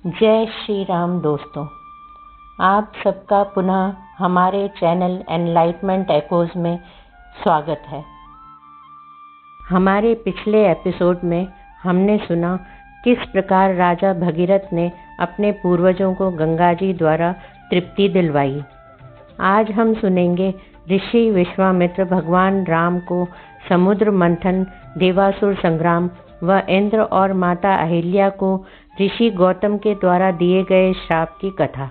जय श्री राम दोस्तों, आप सबका पुनः हमारे चैनल एनलाइटमेंट एकोज में स्वागत है। हमारे पिछले एपिसोड में हमने सुना किस प्रकार राजा भगीरथ ने अपने पूर्वजों को गंगा जी द्वारा तृप्ति दिलवाई। आज हम सुनेंगे ऋषि विश्वामित्र भगवान राम को समुद्र मंथन, देवासुर संग्राम व इंद्र और माता अहिल्या को ऋषि गौतम के द्वारा दिए गए श्राप की कथा।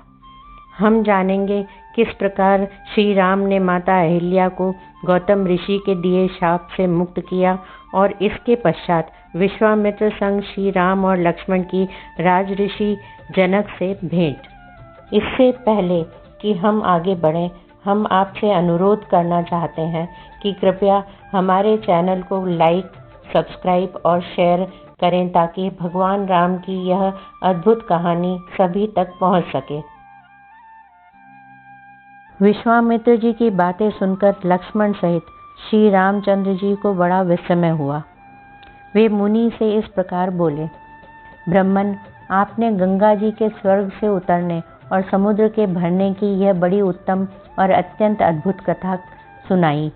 हम जानेंगे किस प्रकार श्री राम ने माता अहिल्या को गौतम ऋषि के दिए श्राप से मुक्त किया और इसके पश्चात विश्वामित्र संग श्री राम और लक्ष्मण की राज ऋषि जनक से भेंट। इससे पहले कि हम आगे बढ़ें, हम आपसे अनुरोध करना चाहते हैं कि कृपया हमारे चैनल को लाइक, सब्सक्राइब और शेयर करें ताकि भगवान राम की यह अद्भुत कहानी सभी तक पहुंच सके। विश्वामित्र जी की बातें सुनकर लक्ष्मण सहित श्री रामचंद्र जी को बड़ा विस्मय हुआ। वे मुनि से इस प्रकार बोले, ब्रह्मन, आपने गंगा जी के स्वर्ग से उतरने और समुद्र के भरने की यह बड़ी उत्तम और अत्यंत अद्भुत कथा सुनाई।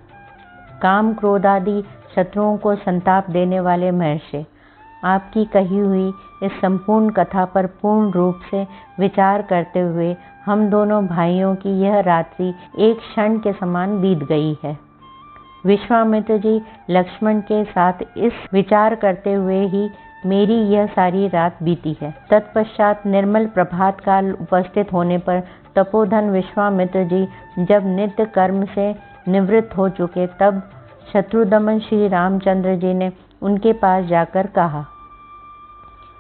काम क्रोध आदि शत्रुओं को संताप देने वाले महर्षि, आपकी कही हुई इस संपूर्ण कथा पर पूर्ण रूप से विचार करते हुए हम दोनों भाइयों की यह रात्रि एक क्षण के समान बीत गई है। विश्वामित्र जी लक्ष्मण के साथ इस विचार करते हुए ही मेरी यह सारी रात बीती है। तत्पश्चात निर्मल प्रभात काल उपस्थित होने पर तपोधन विश्वामित्र जी जब नित्य कर्म से निवृत्त हो चुके, तब शत्रुदमन श्री रामचंद्र जी ने उनके पास जाकर कहा,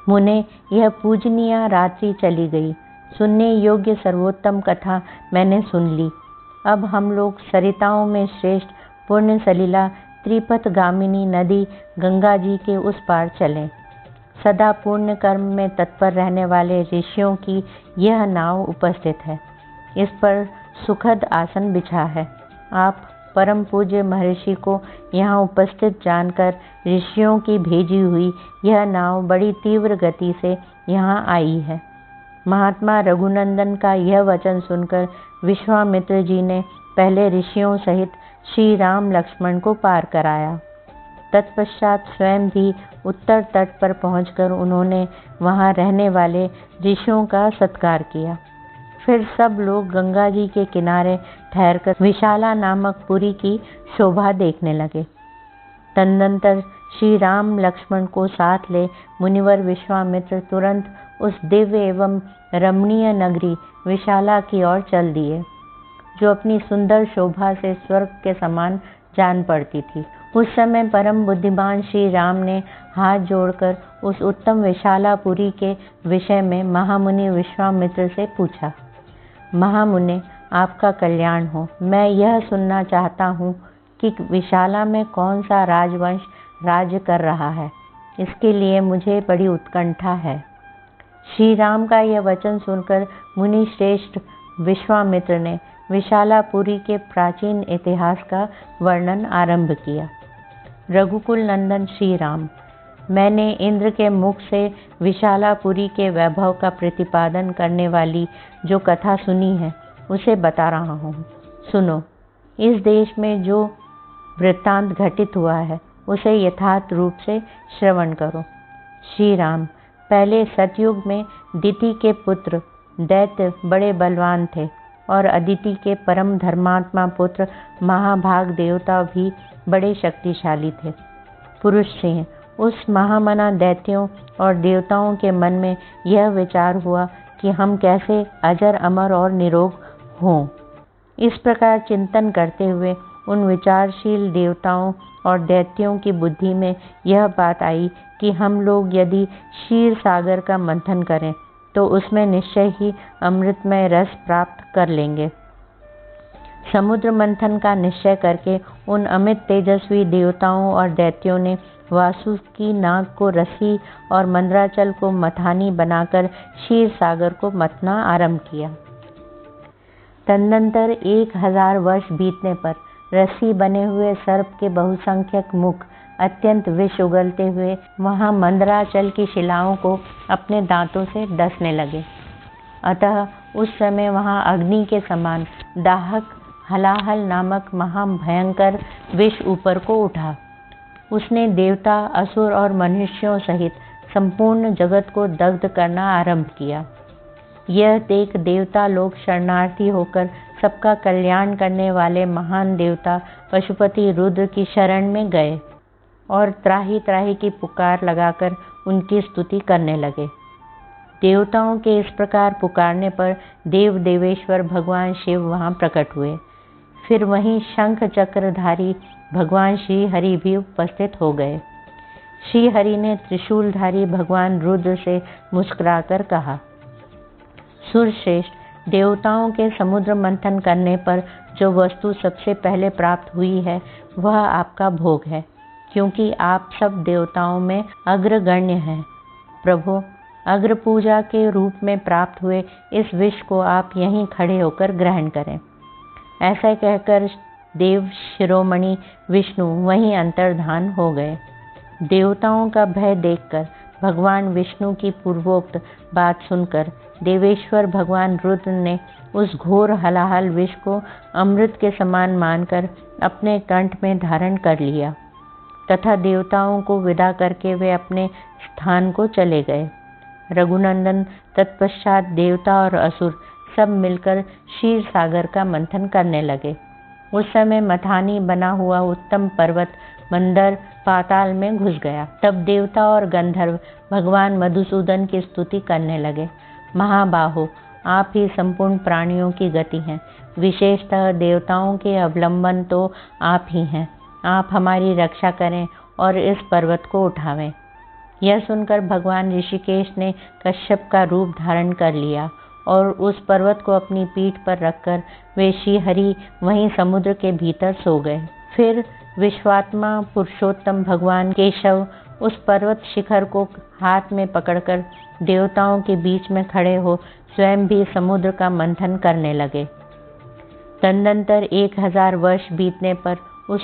मुने, यह पूजनीय रात्रि चली गई। सुनने योग्य सर्वोत्तम कथा मैंने सुन ली। अब हम लोग सरिताओं में श्रेष्ठ पुण्य सलिला त्रिपथगामिनी नदी गंगा जी के उस पार चलें। सदा पुण्य कर्म में तत्पर रहने वाले ऋषियों की यह नाव उपस्थित है। इस पर सुखद आसन बिछा है। आप परम पूज्य महर्षि को यहाँ उपस्थित जानकर ऋषियों की भेजी हुई यह नाव बड़ी तीव्र गति से यहाँ आई है। महात्मा रघुनंदन का यह वचन सुनकर विश्वामित्र जी ने पहले ऋषियों सहित श्री राम लक्ष्मण को पार कराया। तत्पश्चात स्वयं भी उत्तर तट पर पहुंचकर उन्होंने वहां रहने वाले ऋषियों का सत्कार किया। फिर सब लोग गंगा जी के किनारे ठहरकर विशाला नामक पुरी की शोभा देखने लगे। तदनंतर श्री राम लक्ष्मण को साथ ले मुनिवर विश्वामित्र तुरंत उस दिव्य एवं रमणीय नगरी विशाला की ओर चल दिए, जो अपनी सुंदर शोभा से स्वर्ग के समान जान पड़ती थी। उस समय परम बुद्धिमान श्री राम ने हाथ जोड़कर उस उत्तम विशालापुरी के विषय में महामुनि विश्वामित्र से पूछा, महामुने, आपका कल्याण हो। मैं यह सुनना चाहता हूँ कि विशाला में कौन सा राजवंश राज्य कर रहा है। इसके लिए मुझे बड़ी उत्कंठा है। श्री राम का यह वचन सुनकर मुनि श्रेष्ठ विश्वामित्र ने विशालापुरी के प्राचीन इतिहास का वर्णन आरंभ किया। रघुकुल नंदन श्री राम, मैंने इंद्र के मुख से विशालापुरी के वैभव का प्रतिपादन करने वाली जो कथा सुनी है उसे बता रहा हूँ। सुनो। इस देश में जो वृत्तांत घटित हुआ है उसे यथार्थ रूप से श्रवण करो। श्री राम, पहले सतयुग में दिति के पुत्र दैत्य बड़े बलवान थे और अदिति के परम धर्मात्मा पुत्र महाभाग देवता भी बड़े शक्तिशाली थे। पुरुष सिंह, उस महामना दैत्यों और देवताओं के मन में यह विचार हुआ कि हम कैसे अजर अमर और निरोग हों। इस प्रकार चिंतन करते हुए उन विचारशील देवताओं और दैत्यों की बुद्धि में यह बात आई कि हम लोग यदि क्षीर सागर का मंथन करें तो उसमें निश्चय ही अमृतमय रस प्राप्त कर लेंगे। समुद्र मंथन का निश्चय करके उन अमित तेजस्वी देवताओं और दैत्यों ने वासुकी नाग को रस्सी और मंदराचल को मथानी बनाकर क्षीर सागर को मथना आरंभ किया। तदनंतर 1000 वर्ष बीतने पर रस्सी बने हुए सर्प के बहुसंख्यक मुख अत्यंत विष उगलते हुए वहां मंदराचल की शिलाओं को अपने दांतों से डसने लगे। अतः उस समय वहां अग्नि के समान दाहक हलाहल नामक महाभयंकर विष ऊपर को उठा। उसने देवता, असुर और मनुष्यों सहित संपूर्ण जगत को दग्ध करना आरंभ किया। यह देख देवता लोग शरणार्थी होकर सबका कल्याण करने वाले महान देवता पशुपति रुद्र की शरण में गए और त्राही त्राही की पुकार लगाकर उनकी स्तुति करने लगे। देवताओं के इस प्रकार पुकारने पर देव देवेश्वर भगवान शिव वहां प्रकट हुए। फिर वहीं शंख चक्रधारी भगवान श्री हरि भी उपस्थित हो गए। श्री हरि ने त्रिशूलधारी भगवान रुद्र से मुस्कुराकर कहा, सुरश्रेष्ठ, देवताओं के समुद्र मंथन करने पर जो वस्तु सबसे पहले प्राप्त हुई है वह आपका भोग है, क्योंकि आप सब देवताओं में अग्रगण्य हैं। प्रभु, अग्र पूजा के रूप में प्राप्त हुए इस विष को आप यहीं खड़े होकर ग्रहण करें। ऐसा कहकर देव शिरोमणि विष्णु वहीं अंतर्धान हो गए। देवताओं का भय देखकर भगवान विष्णु की पूर्वोक्त बात सुनकर देवेश्वर भगवान रुद्र ने उस घोर हलाहल विष को अमृत के समान मानकर अपने कंठ में धारण कर लिया तथा देवताओं को विदा करके वे अपने स्थान को चले गए। रघुनंदन तत्पश्चात देवता और असुर सब मिलकर क्षीर सागर का मंथन करने लगे। उस समय मथानी बना हुआ उत्तम पर्वत मंदर पाताल में घुस गया। तब देवता और गंधर्व भगवान मधुसूदन की स्तुति करने लगे। महाबाहो, आप ही संपूर्ण प्राणियों की गति हैं, विशेषतः देवताओं के अवलंबन तो आप ही हैं। आप हमारी रक्षा करें और इस पर्वत को उठावें। यह सुनकर भगवान ऋषिकेश ने कश्यप का रूप धारण कर लिया और उस पर्वत को अपनी पीठ पर रखकर वे श्री हरि वहीं समुद्र के भीतर सो गए। फिर विश्वात्मा पुरुषोत्तम भगवान केशव उस पर्वत शिखर को हाथ में पकड़कर देवताओं के बीच में खड़े हो स्वयं भी समुद्र का मंथन करने लगे। तदनंतर 1000 वर्ष बीतने पर उस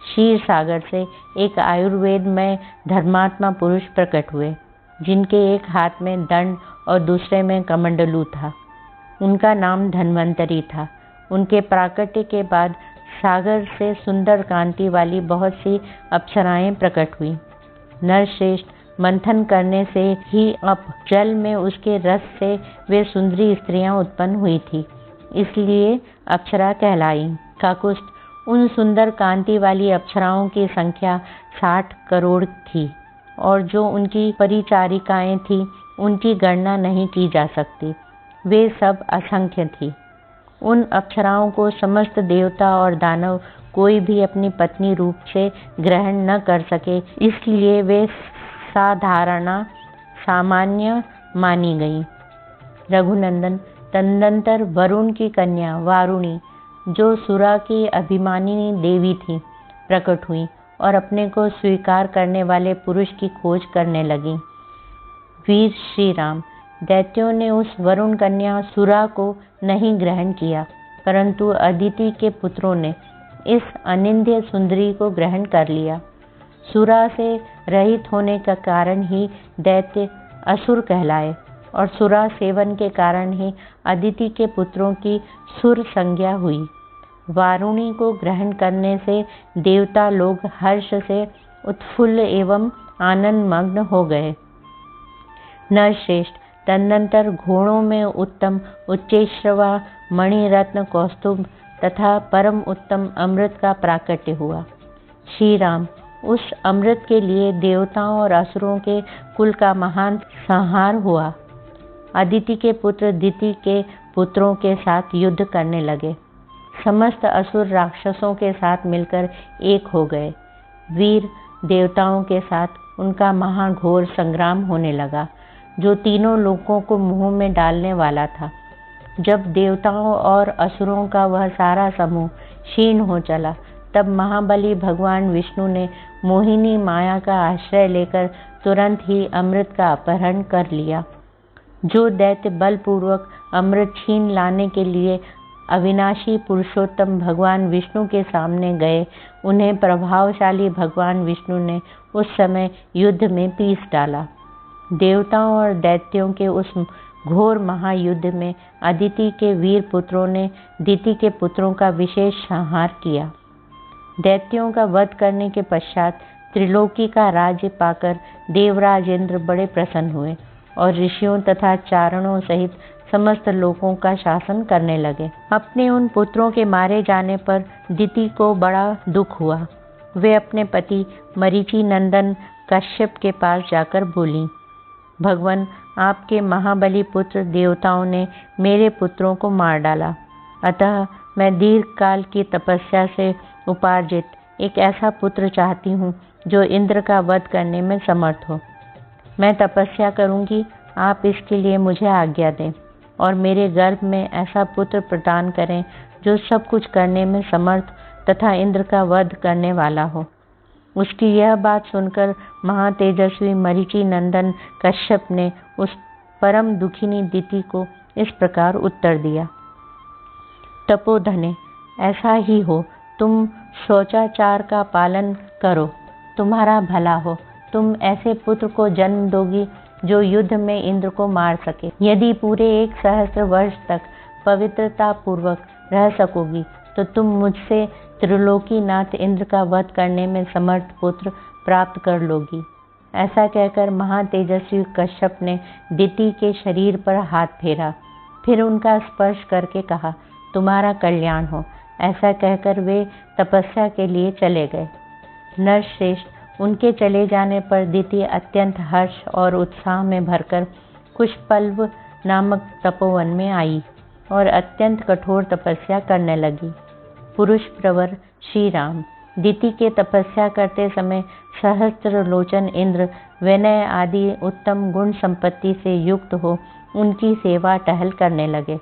क्षीर सागर से एक आयुर्वेद में धर्मात्मा पुरुष प्रकट हुए, जिनके एक हाथ में दंड और दूसरे में कमंडलू था। उनका नाम धन्वंतरी था। उनके प्राकट्य के बाद सागर से सुंदर कांति वाली बहुत सी अप्सराएं प्रकट हुई। नरश्रेष्ठ, मंथन करने से ही अब जल में उसके रस से वे सुंदरी स्त्रियां उत्पन्न हुई थी, इसलिए अप्सरा कहलाई। काकुस्थ, उन सुंदर कांति वाली अप्सराओं की संख्या 60 करोड़ थी और जो उनकी परिचारिकाएं थीं उनकी गणना नहीं की जा सकती। वे सब असंख्य थी। उन अप्सराओं को समस्त देवता और दानव कोई भी अपनी पत्नी रूप से ग्रहण न कर सके, इसलिए वे साधारणा सामान्य मानी गई। रघुनंदन, तदनंतर वरुण की कन्या वारुणी, जो सुरा की अभिमानिनी देवी थी, प्रकट हुई और अपने को स्वीकार करने वाले पुरुष की खोज करने लगी। वीर श्री राम, दैत्यों ने उस वरुण कन्या सुरा को नहीं ग्रहण किया, परंतु अदिति के पुत्रों ने इस अनिंद्य सुंदरी को ग्रहण कर लिया। सुरा से रहित होने का कारण ही दैत्य असुर कहलाए और सुरा सेवन के कारण ही अदिति के पुत्रों की सुर संज्ञा हुई। वारुणी को ग्रहण करने से देवता लोग हर्ष से उत्फुल्ल एवं आनंद मग्न हो गए। नरश्रेष्ठ, तदनंतर घोड़ों में उत्तम उच्चैश्रवा मणिरत्न कौस्तुभ तथा परम उत्तम अमृत का प्राकट्य हुआ। श्री राम, उस अमृत के लिए देवताओं और असुरों के कुल का महान संहार हुआ। अदिति के पुत्र दिति के पुत्रों के साथ युद्ध करने लगे। समस्त असुर राक्षसों के साथ मिलकर एक हो गए। वीर देवताओं के साथ उनका महाघोर संग्राम होने लगा, जो तीनों लोकों को मुंह में डालने वाला था। जब देवताओं और असुरों का वह सारा समूह क्षीण हो चला, तब महाबली भगवान विष्णु ने मोहिनी माया का आश्रय लेकर तुरंत ही अमृत का अपहरण कर लिया। जो दैत्य बलपूर्वक अमृत छीन लाने के लिए अविनाशी पुरुषोत्तम भगवान विष्णु के सामने गए। उन्हें प्रभावशाली भगवान विष्णु ने उस समय युद्ध में पीस डाला। देवताओं और दैत्यों के उस घोर महायुद्ध में अदिति के वीर पुत्रों ने दिति के पुत्रों का विशेष संहार किया। दैत्यों का वध करने के पश्चात त्रिलोकी का राज्य पाकर देवराज इंद्र बड़े प्रसन्न हुए और ऋषियों तथा चारणों सहित समस्त लोगों का शासन करने लगे। अपने उन पुत्रों के मारे जाने पर दिति को बड़ा दुख हुआ। वे अपने पति मरीचि नंदन कश्यप के पास जाकर बोली, भगवान, आपके महाबली पुत्र देवताओं ने मेरे पुत्रों को मार डाला, अतः मैं दीर्घ काल की तपस्या से उपार्जित एक ऐसा पुत्र चाहती हूँ जो इंद्र का वध करने में समर्थ हो। मैं तपस्या करूँगी, आप इसके लिए मुझे आज्ञा दें और मेरे गर्भ में ऐसा पुत्र प्रदान करें जो सब कुछ करने में समर्थ तथा इंद्र का वध करने वाला हो। उसकी यह बात सुनकर महातेजस्वी मरीचि नंदन कश्यप ने उस परम दुखिनी दिति को इस प्रकार उत्तर दिया, तपोधने, ऐसा ही हो, तुम शौचाचार का पालन करो, तुम्हारा भला हो। तुम ऐसे पुत्र को जन्म दोगी जो युद्ध में इंद्र को मार सके। यदि पूरे 1 सहस्त्र वर्ष तक पवित्रता पूर्वक रह सकोगी तो तुम मुझसे त्रिलोकीनाथ इंद्र का वध करने में समर्थ पुत्र प्राप्त कर लोगी। ऐसा कहकर महातेजस्वी कश्यप ने दिति के शरीर पर हाथ फेरा, फिर उनका स्पर्श करके कहा, तुम्हारा कल्याण हो। ऐसा कहकर वे तपस्या के लिए चले गए। नरश्रेष्ठ, उनके चले जाने पर दिति अत्यंत हर्ष और उत्साह में भरकर कुशपल्व नामक तपोवन में आई और अत्यंत कठोर तपस्या करने लगी। पुरुष प्रवर श्री राम, दिति के तपस्या करते समय सहस्त्र लोचन इंद्र विनय आदि उत्तम गुण संपत्ति से युक्त हो उनकी सेवा टहल करने लगे।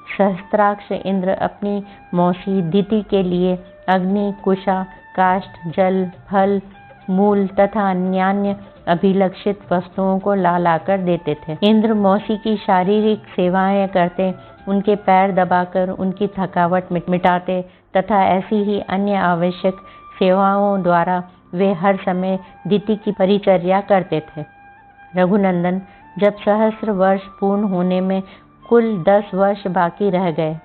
सहस्त्राक्ष इंद्र अपनी मौसी दिति के लिए अग्नि, कुशा, काष्ठ, जल, फल, मूल तथा अन्यान्य अभिलक्षित वस्तुओं को ला लाकर देते थे। इंद्र मौसी की शारीरिक सेवाएं करते, उनके पैर दबाकर उनकी थकावट मिटाते तथा ऐसी ही अन्य आवश्यक सेवाओं द्वारा वे हर समय दिति की परिचर्या करते थे। रघुनंदन, जब सहस्र वर्ष पूर्ण होने में कुल 10 वर्ष बाकी रह गए,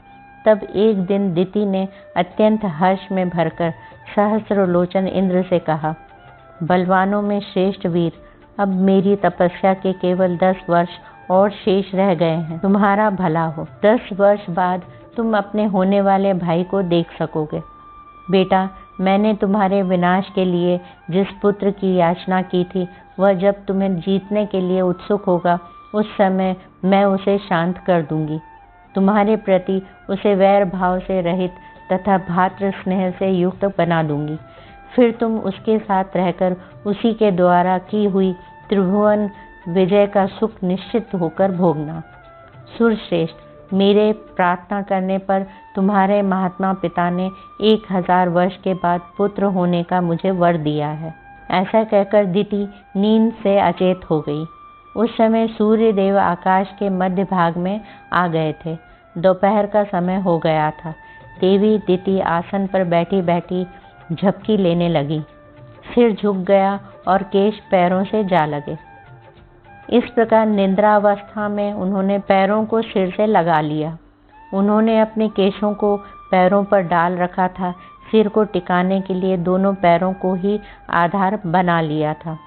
तब एक दिन दिति ने अत्यंत हर्ष में भरकर सहस्रलोचन इंद्र से कहा, बलवानों में श्रेष्ठ वीर, अब मेरी तपस्या के केवल 10 वर्ष और शेष रह गए हैं। तुम्हारा भला हो। 10 वर्ष बाद तुम अपने होने वाले भाई को देख सकोगे। बेटा, मैंने तुम्हारे विनाश के लिए जिस पुत्र की याचना की थी, वह जब तुम्हें जीतने के लिए उत्सुक होगा, उस समय मैं उसे शांत कर दूंगी। तुम्हारे प्रति उसे वैर भाव से रहित तथा भातृ स्नेह से युक्त बना दूंगी। फिर तुम उसके साथ रहकर उसी के द्वारा की हुई त्रिभुवन विजय का सुख निश्चित होकर भोगना। सुरश्रेष्ठ, मेरे प्रार्थना करने पर तुम्हारे महात्मा पिता ने 1000 वर्ष के बाद पुत्र होने का मुझे वर दिया है। ऐसा कहकर दिति नींद से अचेत हो गई। उस समय सूर्य देव आकाश के मध्य भाग में आ गए थे। दोपहर का समय हो गया था। देवी दिति आसन पर बैठी बैठी झपकी लेने लगी। सिर झुक गया और केश पैरों से जा लगे। इस प्रकार निद्रावस्था में उन्होंने पैरों को सिर से लगा लिया। उन्होंने अपने केशों को पैरों पर डाल रखा था। सिर को टिकाने के लिए दोनों पैरों को ही आधार बना लिया था।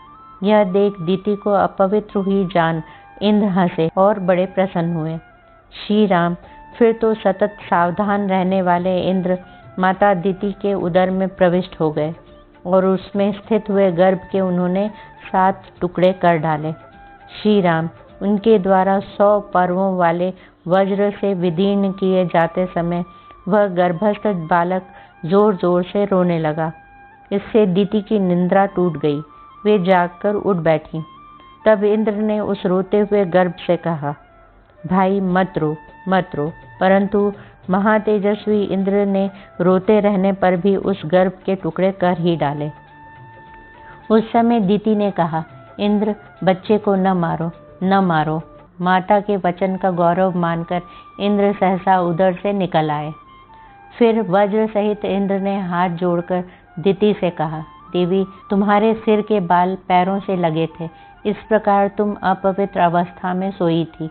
यह देख दिति को अपवित्र हुई जान इंद्र हंसे और बड़े प्रसन्न हुए। श्री राम, फिर तो सतत सावधान रहने वाले इंद्र माता दिति के उदर में प्रविष्ट हो गए और उसमें स्थित हुए गर्भ के उन्होंने 7 टुकड़े कर डाले। श्री राम, उनके द्वारा 100 पर्वों वाले वज्र से विदीर्ण किए जाते समय वह गर्भस्थ बालक जोर जोर से रोने लगा। इससे दिति की निद्रा टूट गई। वे जागकर उठ बैठी। तब इंद्र ने उस रोते हुए गर्भ से कहा, भाई मत रो, मत रो। परंतु महातेजस्वी इंद्र ने रोते रहने पर भी उस गर्भ के टुकड़े कर ही डाले। उस समय दिति ने कहा, इंद्र, बच्चे को न मारो, न मारो। माता के वचन का गौरव मानकर इंद्र सहसा उधर से निकल आए। फिर वज्र सहित इंद्र ने हाथ जोड़कर दिति से कहा, देवी, तुम्हारे सिर के बाल पैरों से लगे थे, इस प्रकार तुम अपवित्र अवस्था में सोई थी।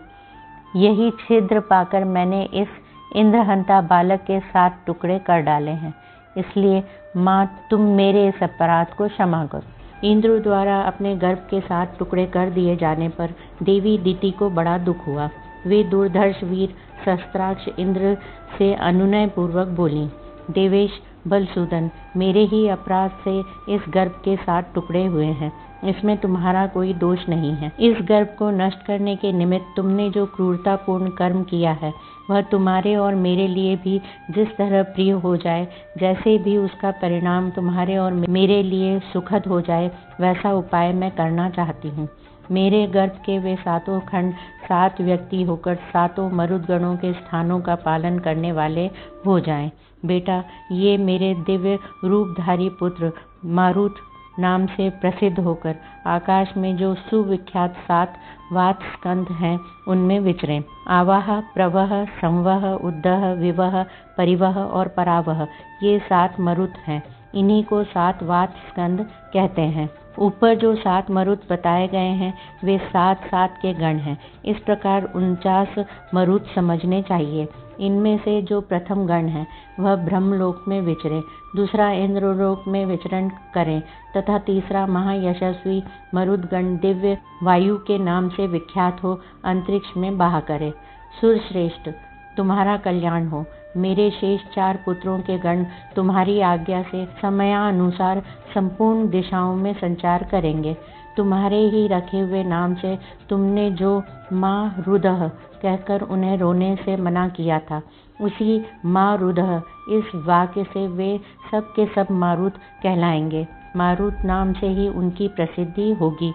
यही छिद्र पाकर मैंने इस इंद्रहंता बालक के 7 टुकड़े कर डाले हैं, इसलिए माँ तुम मेरे इस अपराध को क्षमा करो। इंद्र द्वारा अपने गर्भ के 7 टुकड़े कर दिए जाने पर देवी दिति को बड़ा दुख हुआ। वे दुर्धर्ष वीर शस्त्राक्ष इंद्र से अनुनय पूर्वक बोली, देवेश बलसूदन, मेरे ही अपराध से इस गर्भ के 7 टुकड़े हुए हैं, इसमें तुम्हारा कोई दोष नहीं है। इस गर्भ को नष्ट करने के निमित्त तुमने जो क्रूरतापूर्ण कर्म किया है वह तुम्हारे और मेरे लिए भी जिस तरह प्रिय हो जाए, जैसे भी उसका परिणाम तुम्हारे और मेरे लिए सुखद हो जाए, वैसा उपाय मैं करना चाहती हूँ। मेरे गर्भ के वे 7 खंड 7 व्यक्ति होकर 7 मरुदगणों के स्थानों का पालन करने वाले हो जाएं। बेटा, ये मेरे दिव्य रूपधारी पुत्र मारुत नाम से प्रसिद्ध होकर आकाश में जो सुविख्यात 7 वात स्कंद हैं उनमें विचरें। आवाह, प्रवह, संवह, उद्दह, विवह, परिवह और परावह, ये 7 मरुत हैं। इन्हीं को 7 वात स्कंद कहते हैं। ऊपर जो 7 मरुत बताए गए हैं वे 7 के गण हैं। इस प्रकार 49 मरुत समझने चाहिए। इनमें से जो प्रथम गण है वह ब्रह्मलोक में विचरे, दूसरा इंद्रलोक में विचरण करें तथा तीसरा महायशस्वी मरुदगण दिव्य वायु के नाम से विख्यात हो अंतरिक्ष में बहा करे। सुरश्रेष्ठ, तुम्हारा कल्याण हो। मेरे शेष 4 पुत्रों के गण तुम्हारी आज्ञा से समयानुसार संपूर्ण दिशाओं में संचार करेंगे। तुम्हारे ही रखे हुए नाम से तुमने जो माँ रुदह कहकर उन्हें रोने से मना किया था, उसी माँ रुदह इस वाक्य से वे सब के सब मारुत कहलाएंगे। मारुत नाम से ही उनकी प्रसिद्धि होगी।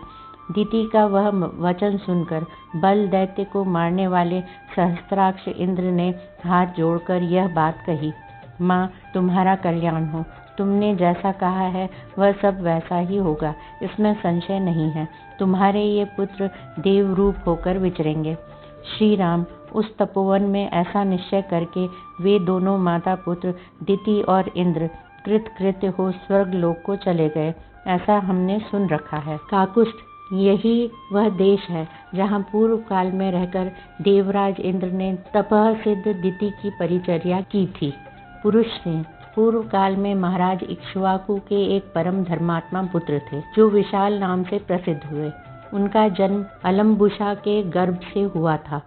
दिति का वह वचन सुनकर बल दैत्य को मारने वाले सहस्त्राक्ष इंद्र ने हाथ जोड़कर यह बात कही, माँ तुम्हारा कल्याण हो। तुमने जैसा कहा है वह सब वैसा ही होगा, इसमें संशय नहीं है। तुम्हारे ये पुत्र देव रूप होकर विचरेंगे। श्री राम उस तपोवन में ऐसा निश्चय करके वे दोनों माता पुत्र दिति और इंद्र कृतकृत्य हो स्वर्ग लोक को चले गए, ऐसा हमने सुन रखा है। काकुष्ठ, यही वह देश है जहाँ पूर्व काल में रहकर देवराज इंद्र ने तपः सिद्ध दिति की परिचर्या की थी। पुरुष सिंह, पूर्व काल में महाराज इक्ष्वाकु के एक परम धर्मात्मा पुत्र थे जो विशाल नाम से प्रसिद्ध हुए। उनका जन्म अलम्बुसा के गर्भ से हुआ था।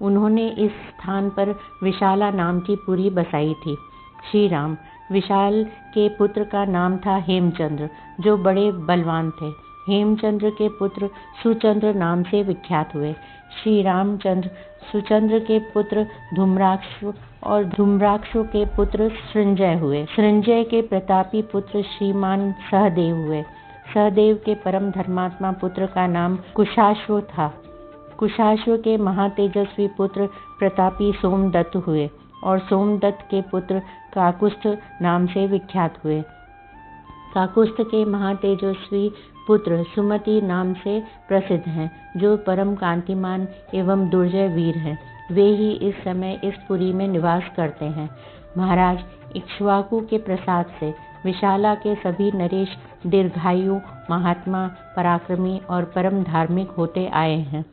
उन्होंने इस स्थान पर विशाला नाम की पुरी बसाई थी। श्री राम, विशाल के पुत्र का नाम था हेमचंद्र, जो बड़े बलवान थे। हेमचंद्र के पुत्र सुचंद्र नाम से विख्यात हुए। श्री रामचंद्र सुचंद्र के पुत्र धूम्राक्ष और धूम्राक्ष के पुत्र सृंजय हुए। सृंजय के प्रतापी पुत्र श्रीमान सहदेव हुए। सहदेव के परम धर्मात्मा पुत्र का नाम कुशाश्व था। कुशाश्व के महातेजस्वी पुत्र प्रतापी सोमदत्त हुए और सोमदत्त के पुत्र काकुस्थ नाम से विख्यात हुए। काकुस्थ के महातेजस्वी पुत्र सुमति नाम से प्रसिद्ध हैं, जो परम कांतिमान एवं दुर्जय वीर हैं। वे ही इस समय इस पुरी में निवास करते हैं। महाराज इक्ष्वाकु के प्रसाद से विशाला के सभी नरेश दीर्घायु, महात्मा, पराक्रमी और परम धार्मिक होते आए हैं।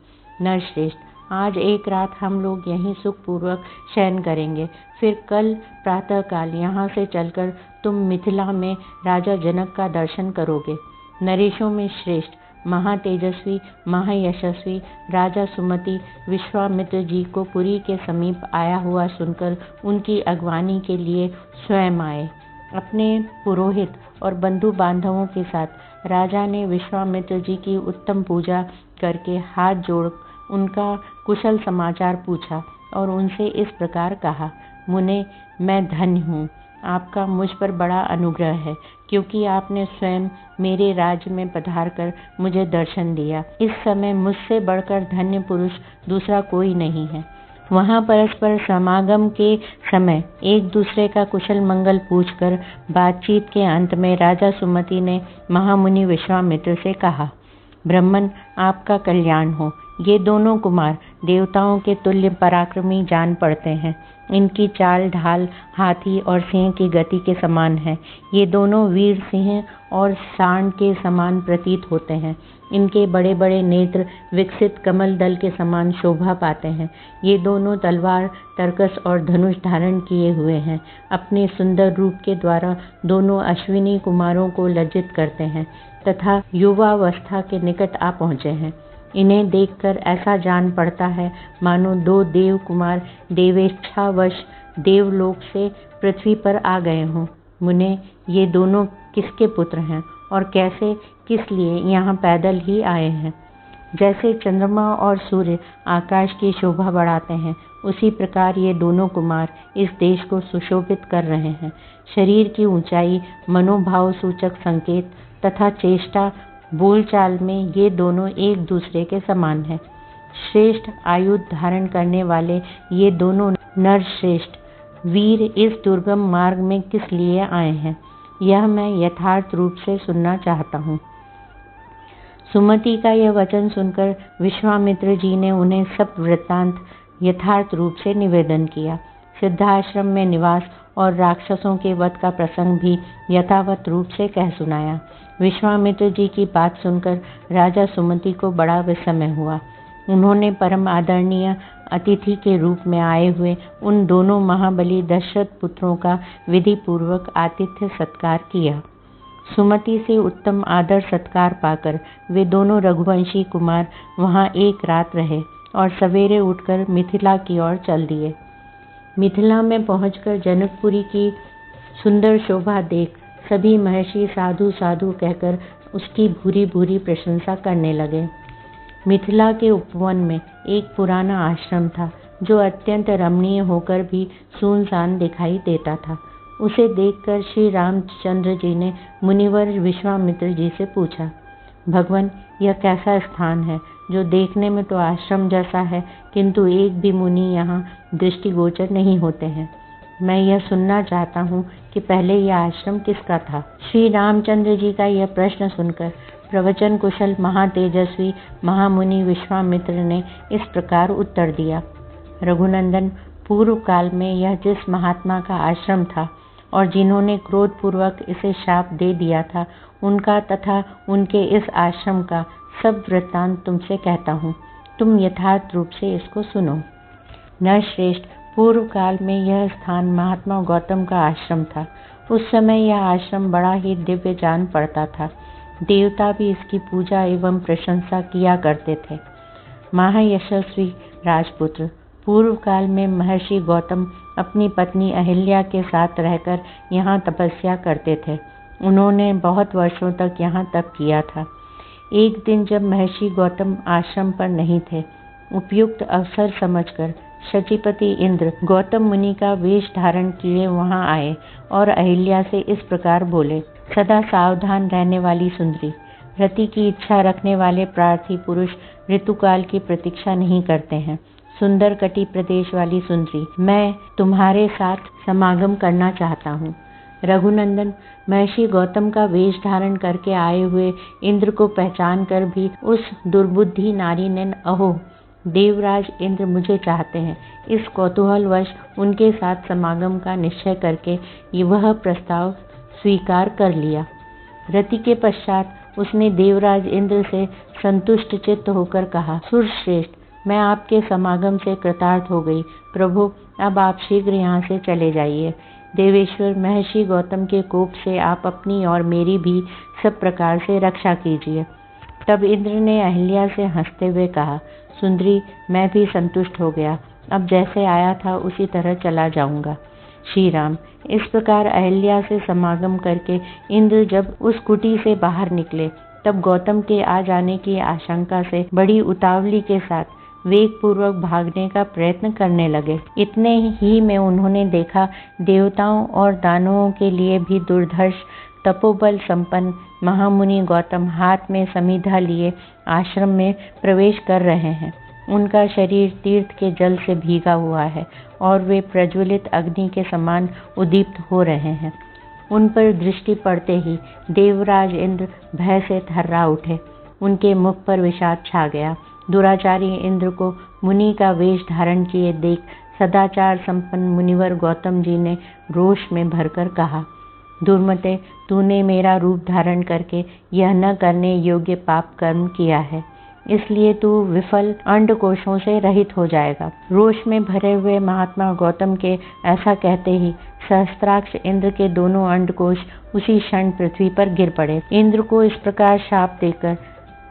नरश्रेष्ठ, आज एक रात हम लोग यहीं सुखपूर्वक शयन करेंगे। फिर कल प्रातःकाल यहाँ से चलकर तुम मिथिला में राजा जनक का दर्शन करोगे। नरेशों में श्रेष्ठ, महातेजस्वी, महायशस्वी राजा सुमति विश्वामित्र जी को पुरी के समीप आया हुआ सुनकर उनकी अगवानी के लिए स्वयं आए। अपने पुरोहित और बंधु बांधवों के साथ राजा ने विश्वामित्र जी की उत्तम पूजा करके हाथ जोड़ उनका कुशल समाचार पूछा और उनसे इस प्रकार कहा, मुने, मैं धन्य हूँ। आपका मुझ पर बड़ा अनुग्रह है, क्योंकि आपने स्वयं मेरे राज्य में पधार कर मुझे दर्शन दिया। इस समय मुझसे बढ़कर धन्य पुरुष दूसरा कोई नहीं है। वहाँ परस्पर समागम के समय एक दूसरे का कुशल मंगल पूछकर बातचीत के अंत में राजा सुमति ने महामुनि विश्वामित्र से कहा, ब्रह्मन, आपका कल्याण हो। ये दोनों कुमार देवताओं के तुल्य पराक्रमी जान पड़ते हैं। इनकी चाल ढाल हाथी और सिंह की गति के समान है। ये दोनों वीर सिंह और सांड के समान प्रतीत होते हैं। इनके बड़े बड़े नेत्र विकसित कमल दल के समान शोभा पाते हैं। ये दोनों तलवार, तरकस और धनुष धारण किए हुए हैं। अपने सुंदर रूप के द्वारा दोनों अश्विनी कुमारों को लज्जित करते हैं तथा युवावस्था के निकट आ पहुँचे हैं। इन्हें देखकर ऐसा जान पड़ता है मानो दो देव कुमार देवेच्छावश देवलोक से पृथ्वी पर आ गए हों। मुने, ये दोनों किसके पुत्र हैं और कैसे किस लिए यहाँ पैदल ही आए हैं? जैसे चंद्रमा और सूर्य आकाश की शोभा बढ़ाते हैं, उसी प्रकार ये दोनों कुमार इस देश को सुशोभित कर रहे हैं। शरीर की ऊंचाई, मनोभाव सूचक संकेत तथा चेष्टा बोलचाल में ये दोनों एक दूसरे के समान हैं। श्रेष्ठ आयुध धारण करने वाले ये दोनों नरश्रेष्ठ वीर इस दुर्गम मार्ग में किस लिए आए हैं, यह मैं यथार्थ रूप से सुनना चाहता हूँ। सुमति का यह वचन सुनकर विश्वामित्र जी ने उन्हें सब वृत्तांत यथार्थ रूप से निवेदन किया। सिद्धाश्रम में निवास और राक्षसों के वध का प्रसंग भी यथावत रूप से कह सुनाया। विश्वामित्र जी की बात सुनकर राजा सुमति को बड़ा विस्मय हुआ। उन्होंने परम आदरणीय अतिथि के रूप में आए हुए उन दोनों महाबली दशरथ पुत्रों का विधि पूर्वक आतिथ्य सत्कार किया। सुमति से उत्तम आदर सत्कार पाकर वे दोनों रघुवंशी कुमार वहां एक रात रहे और सवेरे उठकर मिथिला की ओर चल दिए। मिथिला में पहुंचकर जनकपुरी की सुंदर शोभा देख सभी महर्षि साधु साधु कहकर उसकी भूरी भूरी प्रशंसा करने लगे। मिथिला के उपवन में एक पुराना आश्रम था जो अत्यंत रमणीय होकर भी सुनसान दिखाई देता था। उसे देखकर श्री रामचंद्र जी ने मुनिवर विश्वामित्र जी से पूछा, भगवान, यह कैसा स्थान है जो देखने में तो आश्रम जैसा है, किंतु एक भी मुनि यहाँ दृष्टिगोचर नहीं होते हैं। मैं यह सुनना चाहता हूँ कि पहले यह आश्रम किसका था। श्री रामचंद्र जी का यह प्रश्न सुनकर प्रवचन कुशल महातेजस्वी महामुनि विश्वामित्र ने इस प्रकार उत्तर दिया, रघुनंदन, पूर्व काल में यह जिस महात्मा का आश्रम था और जिन्होंने क्रोधपूर्वक इसे श्राप दे दिया था, उनका तथा उनके इस आश्रम का सब वृत्तांत तुमसे कहता हूँ। तुम यथार्थ रूप से इसको सुनो। नरश्रेष्ठ, पूर्व काल में यह स्थान महात्मा गौतम का आश्रम था। उस समय यह आश्रम बड़ा ही दिव्य जान पड़ता था। देवता भी इसकी पूजा एवं प्रशंसा किया करते थे। महायशस्वी राजपुत्र, पूर्व काल में महर्षि गौतम अपनी पत्नी अहिल्या के साथ रहकर यहाँ तपस्या करते थे। उन्होंने बहुत वर्षों तक यहाँ तप किया था। एक दिन जब महर्षि गौतम आश्रम पर नहीं थे, उपयुक्त अवसर समझकर शचीपति इंद्र गौतम मुनि का वेश धारण किए वहां आए और अहिल्या से इस प्रकार बोले, सदा सावधान रहने वाली सुंदरी, रति की इच्छा रखने वाले प्रार्थी पुरुष ऋतुकाल की प्रतीक्षा नहीं करते हैं। सुंदर कटी प्रदेश वाली सुंदरी, मैं तुम्हारे साथ समागम करना चाहता हूँ। रघुनंदन, महर्षि गौतम का वेश धारण करके आए हुए इंद्र को पहचान कर भी उस दुर्बुद्धि नारी ने अहो, देवराज इंद्र मुझे चाहते हैं, इस कौतूहलवश उनके साथ समागम का निश्चय करके वह प्रस्ताव स्वीकार कर लिया। रति के पश्चात उसने देवराज इंद्र से संतुष्ट चित्त होकर कहा, सुरश्रेष्ठ, मैं आपके समागम से कृतार्थ हो गई। प्रभु, अब आप शीघ्र यहाँ से चले जाइए। देवेश्वर, महर्षि गौतम के कोप से आप अपनी और मेरी भी सब प्रकार से रक्षा कीजिए। तब इंद्र ने अहिल्या से हंसते हुए कहा, सुंदरी, मैं भी संतुष्ट हो गया। अब जैसे आया था उसी तरह चला जाऊंगा। श्री राम। इस प्रकार अहिल्या से समागम करके इंद्र जब उस कुटी से बाहर निकले, तब गौतम के आ जाने की आशंका से बड़ी उतावली के साथ वेग पूर्वक भागने का प्रयत्न करने लगे। इतने ही में उन्होंने देखा, देवताओं और दानवों के लिए भी दुर्धर्ष तपोबल संपन्न महामुनि गौतम हाथ में समिधा लिए आश्रम में प्रवेश कर रहे हैं। उनका शरीर तीर्थ के जल से भीगा हुआ है और वे प्रज्वलित अग्नि के समान उद्दीप्त हो रहे हैं। उन पर दृष्टि पड़ते ही देवराज इंद्र भय से थर्रा उठे। उनके मुख पर विषाद छा गया दुराचारी इंद्र को मुनि का वेश धारण किए देख सदाचार संपन्न मुनिवर गौतम जी ने रोष में भरकर कहा, दुर्मते, तूने मेरा रूप धारण करके यह न करने योग्य पाप कर्म किया है, इसलिए तू विफल अंडकोशों से रहित हो जाएगा। रोष में भरे हुए महात्मा गौतम के ऐसा कहते ही सहस्त्राक्ष इंद्र के दोनों अंडकोश उसी क्षण पृथ्वी पर गिर पड़े। इंद्र को इस प्रकार शाप देकर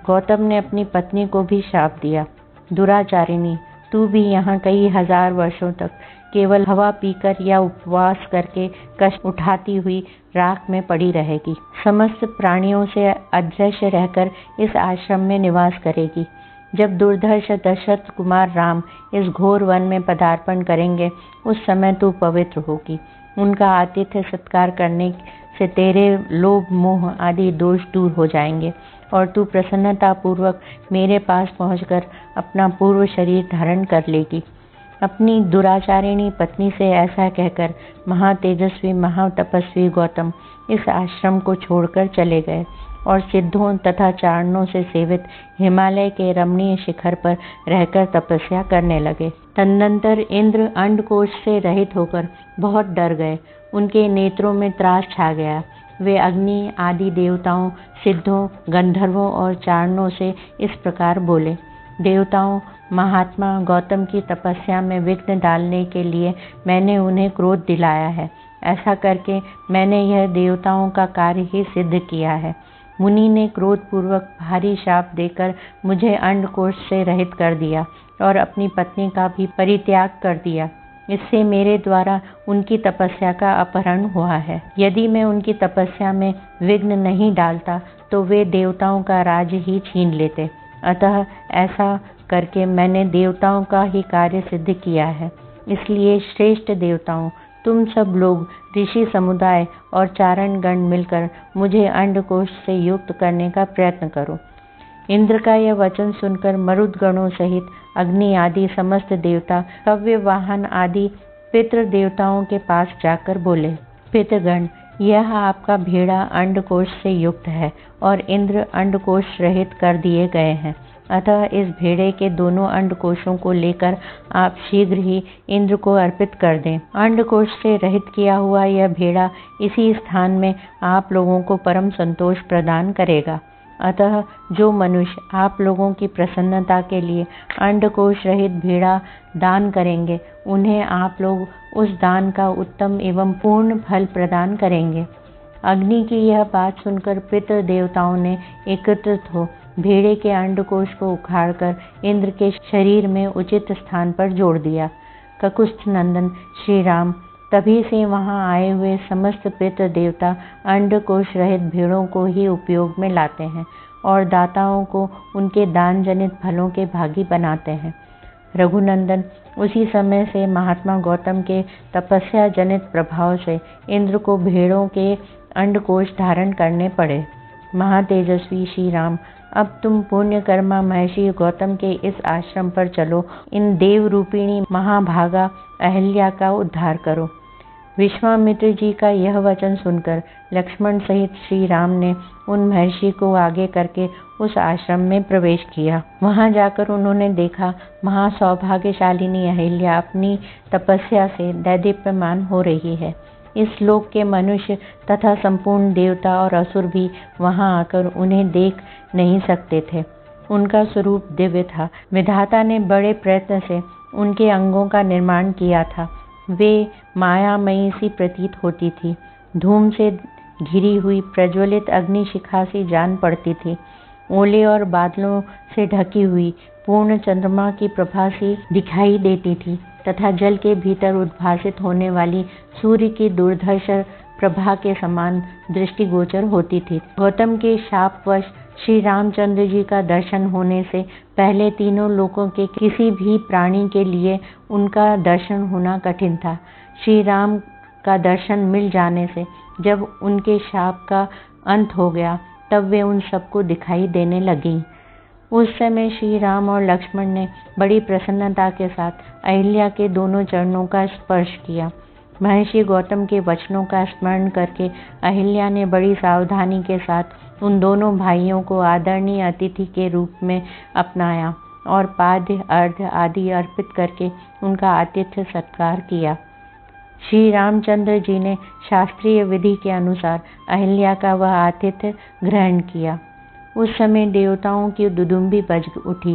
गौतम ने अपनी पत्नी को भी शाप दिया, दुराचारिणी, तू भी यहाँ कई हजार वर्षों तक केवल हवा पीकर या उपवास करके कष्ट उठाती हुई राख में पड़ी रहेगी। समस्त प्राणियों से अदृश्य रहकर इस आश्रम में निवास करेगी। जब दुर्धर्ष दशरथ कुमार राम इस घोर वन में पदार्पण करेंगे, उस समय तू पवित्र होगी। उनका आतिथ्य सत्कार करने से तेरे लोभ मोह आदि दोष दूर हो जाएंगे और तू प्रसन्नता पूर्वक मेरे पास पहुंचकर अपना पूर्व शरीर धारण कर लेगी। अपनी दुराचारिणी पत्नी से ऐसा कहकर महातेजस्वी महातपस्वी गौतम इस आश्रम को छोड़कर चले गए और सिद्धों तथा चारणों से सेवित हिमालय के रमणीय शिखर पर रहकर तपस्या करने लगे। तदनंतर इंद्र अंडकोश से रहित होकर बहुत डर गए। उनके नेत्रों में त्रास छा गया। वे अग्नि आदि देवताओं, सिद्धों, गंधर्वों और चारणों से इस प्रकार बोले, देवताओं, महात्मा गौतम की तपस्या में विघ्न डालने के लिए मैंने उन्हें क्रोध दिलाया है। ऐसा करके मैंने यह देवताओं का कार्य ही सिद्ध किया है। मुनि ने क्रोधपूर्वक भारी शाप देकर मुझे अंडकोश से रहित कर दिया और अपनी पत्नी का भी परित्याग कर दिया। इससे मेरे द्वारा उनकी तपस्या का अपहरण हुआ है। यदि मैं उनकी तपस्या में विघ्न नहीं डालता तो वे देवताओं का राज ही छीन लेते। अतः ऐसा करके मैंने देवताओं का ही कार्य सिद्ध किया है। इसलिए श्रेष्ठ देवताओं, तुम सब लोग ऋषि समुदाय और चारणगण मिलकर मुझे अंडकोश से युक्त करने का प्रयत्न करो। इंद्र का यह वचन सुनकर मरुदगणों सहित अग्नि आदि समस्त देवता कव्य वाहन आदि पितृ देवताओं के पास जाकर बोले, पितृगण, यह आपका भेड़ा अंडकोश से युक्त है और इंद्र अंडकोश रहित कर दिए गए हैं। अतः इस भेड़े के दोनों अंडकोशों को लेकर आप शीघ्र ही इंद्र को अर्पित कर दें। अंडकोश से रहित किया हुआ यह भेड़ा इसी स्थान में आप लोगों को परम संतोष प्रदान करेगा। अतः जो मनुष्य आप लोगों की प्रसन्नता के लिए अंडकोश रहित भेड़ा दान करेंगे, उन्हें आप लोग उस दान का उत्तम एवं पूर्ण फल प्रदान करेंगे। अग्नि की यह बात सुनकर पितृ देवताओं ने एकत्रित हो भेड़े के अंडकोश को उखाड़कर इंद्र के शरीर में उचित स्थान पर जोड़ दिया। ककुस्थ नंदन श्री राम तभी से वहां आए हुए समस्त पितृ देवता अंडकोश रहित भेड़ों को ही उपयोग में लाते हैं और दाताओं को उनके दान जनित फलों के भागी बनाते हैं। रघुनंदन, उसी समय से महात्मा गौतम के तपस्या जनित प्रभाव से इंद्र को भेड़ों के अंडकोश धारण करने पड़े। महातेजस्वी श्री राम, अब तुम पुण्यकर्मा महर्षि गौतम के इस आश्रम पर चलो, इन देव रूपिणी महाभागा अहिल्या का उद्धार करो। विश्वामित्र जी का यह वचन सुनकर लक्ष्मण सहित श्री राम ने उन महर्षि को आगे करके उस आश्रम में प्रवेश किया। वहां जाकर उन्होंने देखा महासौभाग्यशालिनी अहिल्या अपनी तपस्या से दैदीप्यमान हो रही है। इस लोक के मनुष्य तथा संपूर्ण देवता और असुर भी वहां आकर उन्हें देख नहीं सकते थे। उनका स्वरूप दिव्य था। विधाता ने बड़े प्रयत्न से उनके अंगों का निर्माण किया था। वे मायामयी सी प्रतीत होती थी। धूम से घिरी हुई प्रज्वलित अग्निशिखा सी जान पड़ती थी। ओले और बादलों से ढकी हुई पूर्ण चंद्रमा की प्रभा सी दिखाई देती थी तथा जल के भीतर उद्भासित होने वाली सूर्य की दुर्धर्ष प्रभा के समान दृष्टिगोचर होती थी। गौतम के शापवश श्री रामचंद्र जी का दर्शन होने से पहले तीनों लोकों के किसी भी प्राणी के लिए उनका दर्शन होना कठिन था। श्री राम का दर्शन मिल जाने से जब उनके शाप का अंत हो गया, तब वे उन सबको दिखाई देने लगीं। उस समय श्री राम और लक्ष्मण ने बड़ी प्रसन्नता के साथ अहिल्या के दोनों चरणों का स्पर्श किया। महर्षि गौतम के वचनों का स्मरण करके अहिल्या ने बड़ी सावधानी के साथ उन दोनों भाइयों को आदरणीय अतिथि के रूप में अपनाया और पाद्य अर्घ्य आदि अर्पित करके उनका आतिथ्य सत्कार किया। श्री रामचंद्र जी ने शास्त्रीय विधि के अनुसार अहिल्या का वह आतिथ्य ग्रहण किया। उस समय देवताओं की दुदुम्बी बज उठी,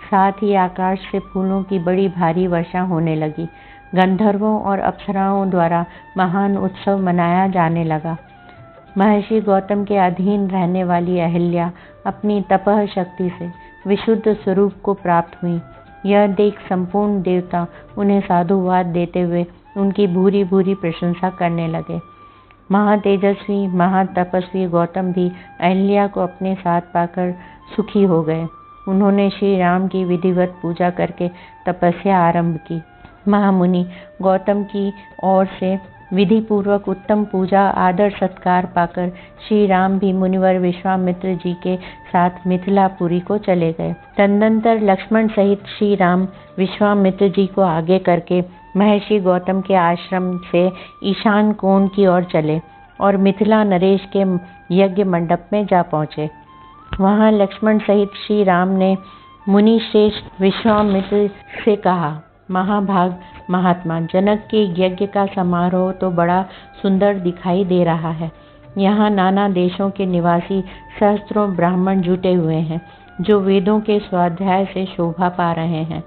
साथ ही आकाश से फूलों की बड़ी भारी वर्षा होने लगी। गंधर्वों और अप्सराओं द्वारा महान उत्सव मनाया जाने लगा। महर्षि गौतम के अधीन रहने वाली अहिल्या अपनी तपह शक्ति से विशुद्ध स्वरूप को प्राप्त हुई। यह देख संपूर्ण देवता उन्हें साधुवाद देते हुए उनकी भूरी भूरी प्रशंसा करने लगे। महातेजस्वी महातपस्वी गौतम भी अहिल्या को अपने साथ पाकर सुखी हो गए। उन्होंने श्री राम की विधिवत पूजा करके तपस्या आरंभ की। महामुनि गौतम की ओर से विधि पूर्वक उत्तम पूजा आदर सत्कार पाकर श्री राम भी मुनिवर विश्वामित्र जी के साथ मिथिलापुरी को चले गए। तदनंतर लक्ष्मण सहित श्री राम विश्वामित्र जी को आगे करके महर्षि गौतम के आश्रम से ईशान कोण की ओर चले और मिथिला नरेश के यज्ञ मंडप में जा पहुँचे। वहाँ लक्ष्मण सहित श्री राम ने मुनि श्रेष्ठ विश्वामित्र से कहा, महाभाग महात्मा, जनक के यज्ञ का समारोह तो बड़ा सुंदर दिखाई दे रहा है। यहाँ नाना देशों के निवासी सहस्त्रों ब्राह्मण जुटे हुए हैं, जो वेदों के स्वाध्याय से शोभा पा रहे हैं।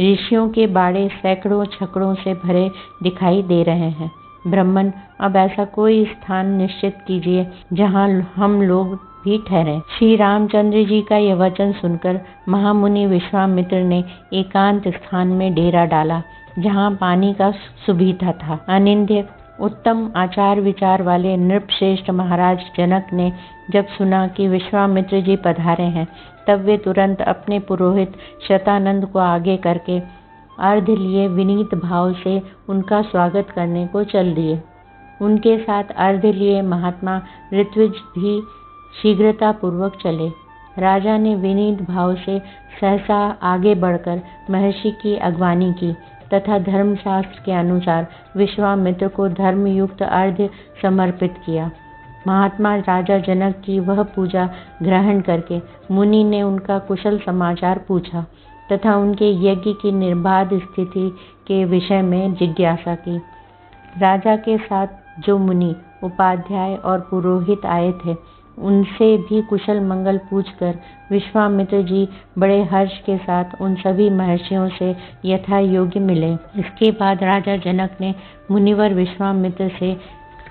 ऋषियों के बाड़े सैकड़ों छकड़ों से भरे दिखाई दे रहे हैं। ब्राह्मण, अब ऐसा कोई स्थान निश्चित कीजिए जहाँ हम लोग भी ठहरें। श्री रामचंद्र जी का यह वचन सुनकर महामुनि विश्वामित्र ने एकांत स्थान में डेरा डाला, जहाँ पानी का सुविधा था। अनिंद्य उत्तम आचार विचार वाले नृपश्रेष्ठ महाराज जनक ने जब सुना कि विश्वामित्र जी पधारे हैं, तब वे तुरंत अपने पुरोहित शतानंद को आगे करके अर्घ्य लिए विनीत भाव से उनका स्वागत करने को चल दिए। उनके साथ अर्घ्य लिए महात्मा ऋत्विज भी शीघ्रता पूर्वक चले। राजा ने विनीत भाव से सहसा आगे बढ़कर महर्षि की अगवानी की तथा धर्मशास्त्र के अनुसार विश्वामित्र को धर्मयुक्त अर्घ्य समर्पित किया। महात्मा राजा जनक की वह पूजा ग्रहण करके मुनि ने उनका कुशल समाचार पूछा तथा उनके यज्ञ की निर्बाध स्थिति के विषय में जिज्ञासा की। राजा के साथ जो मुनि उपाध्याय और पुरोहित आए थे, उनसे भी कुशल मंगल पूछकर विश्वामित्र जी बड़े हर्ष के साथ उन सभी महर्षियों से यथा योग्य मिले। इसके बाद राजा जनक ने मुनिवर विश्वामित्र से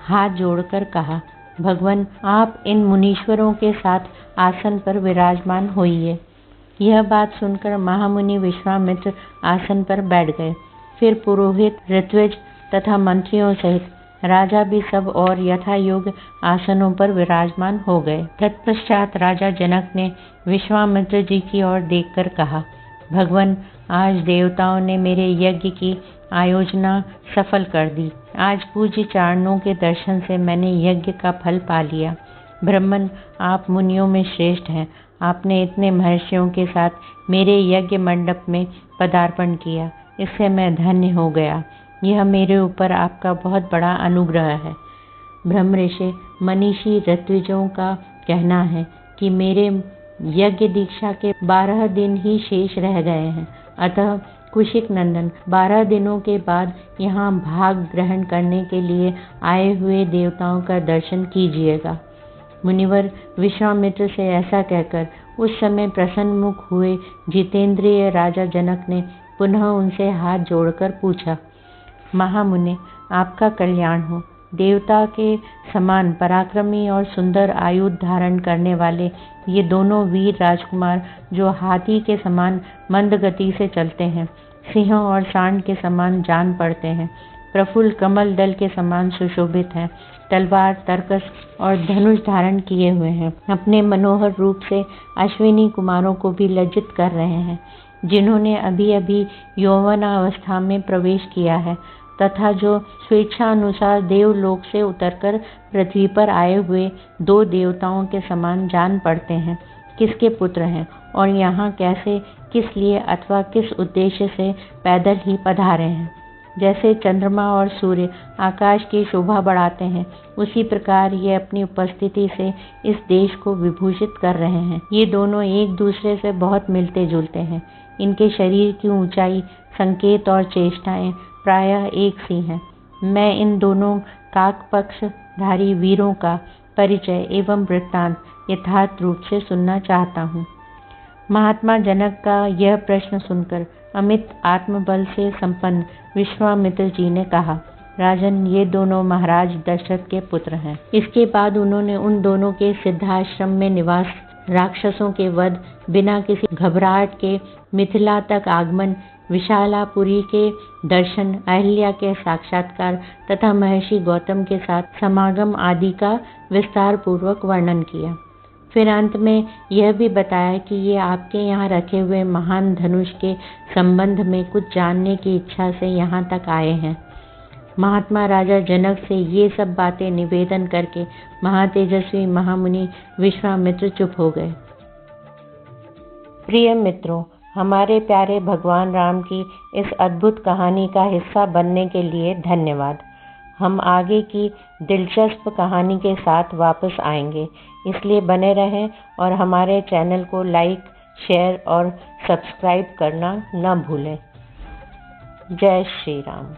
हाथ जोड़कर कहा, भगवान, आप इन मुनीश्वरों के साथ आसन पर विराजमान होइए। यह बात सुनकर महामुनि विश्वामित्र आसन पर बैठ गए। फिर पुरोहित ऋत्विज तथा मंत्रियों सहित राजा भी सब और यथा योग्य आसनों पर विराजमान हो गए। तत्पश्चात राजा जनक ने विश्वामित्र जी की ओर देखकर कहा, भगवान, आज देवताओं ने मेरे यज्ञ की आयोजना सफल कर दी। आज पूज्य चारणों के दर्शन से मैंने यज्ञ का फल पा लिया। ब्राह्मण, आप मुनियों में श्रेष्ठ हैं। आपने इतने महर्षियों के साथ मेरे यज्ञ मंडप में पदार्पण किया, इससे मैं धन्य हो गया। यह मेरे ऊपर आपका बहुत बड़ा अनुग्रह है। ब्रह्म ऋषि मनीषी ऋत्विजों का कहना है कि मेरे यज्ञ दीक्षा के 12 दिन ही शेष रह गए हैं, अतः कुशिक नंदन 12 दिनों के बाद यहाँ भाग ग्रहण करने के लिए आए हुए देवताओं का दर्शन कीजिएगा। मुनिवर विश्वामित्र से ऐसा कहकर उस समय प्रसन्नमुख हुए जितेंद्रिय राजा जनक ने पुनः उनसे हाथ जोड़कर पूछा, महामुनि, आपका कल्याण हो। देवता के समान पराक्रमी और सुंदर आयुध धारण करने वाले ये दोनों वीर राजकुमार, जो हाथी के समान मंद गति से चलते हैं, सिंह और सांड के समान जान पड़ते हैं, प्रफुल्ल कमल दल के समान सुशोभित हैं, तलवार तरकस और धनुष धारण किए हुए हैं, अपने मनोहर रूप से अश्विनी कुमारों को भी लज्जित कर रहे हैं, जिन्होंने अभी अभी यौवनावस्था में प्रवेश किया है तथा जो स्वेच्छानुसार देवलोक से उतरकर पृथ्वी पर आए हुए 2 देवताओं के समान जान पड़ते हैं, किसके पुत्र हैं और यहाँ कैसे, किस लिए अथवा किस उद्देश्य से पैदल ही पधारे हैं। जैसे चंद्रमा और सूर्य आकाश की शोभा बढ़ाते हैं, उसी प्रकार ये अपनी उपस्थिति से इस देश को विभूषित कर रहे हैं। ये दोनों एक दूसरे से बहुत मिलते जुलते हैं। इनके शरीर की ऊंचाई, संकेत और चेष्टाएं प्रायः एक सी हैं। मैं इन दोनों काकपक्षधारी वीरों का परिचय एवं वृत्तांत यथार्थ रूप से सुनना चाहता हूँ। महात्मा जनक का यह प्रश्न सुनकर अमित आत्मबल से संपन्न विश्वामित्र जी ने कहा, राजन, ये दोनों महाराज दशरथ के पुत्र हैं। इसके बाद उन्होंने उन दोनों के सिद्धाश्रम में निवास, राक्षसों के वध, बिना किसी घबराहट के मिथिला तक आगमन, विशालापुरी के दर्शन, अहिल्या के साक्षात्कार तथा महर्षि गौतम के साथ समागम आदि का विस्तार पूर्वक वर्णन किया। फिर अंत में यह भी बताया कि ये आपके यहाँ रखे हुए महान धनुष के संबंध में कुछ जानने की इच्छा से यहाँ तक आए हैं। महात्मा राजा जनक से ये सब बातें निवेदन करके महातेजस्वी महामुनि विश्वामित्र चुप हो गए। प्रिय मित्रों, हमारे प्यारे भगवान राम की इस अद्भुत कहानी का हिस्सा बनने के लिए धन्यवाद। हम आगे की दिलचस्प कहानी के साथ वापस आएंगे, इसलिए बने रहें और हमारे चैनल को लाइक, शेयर और सब्सक्राइब करना न भूलें। जय श्री राम।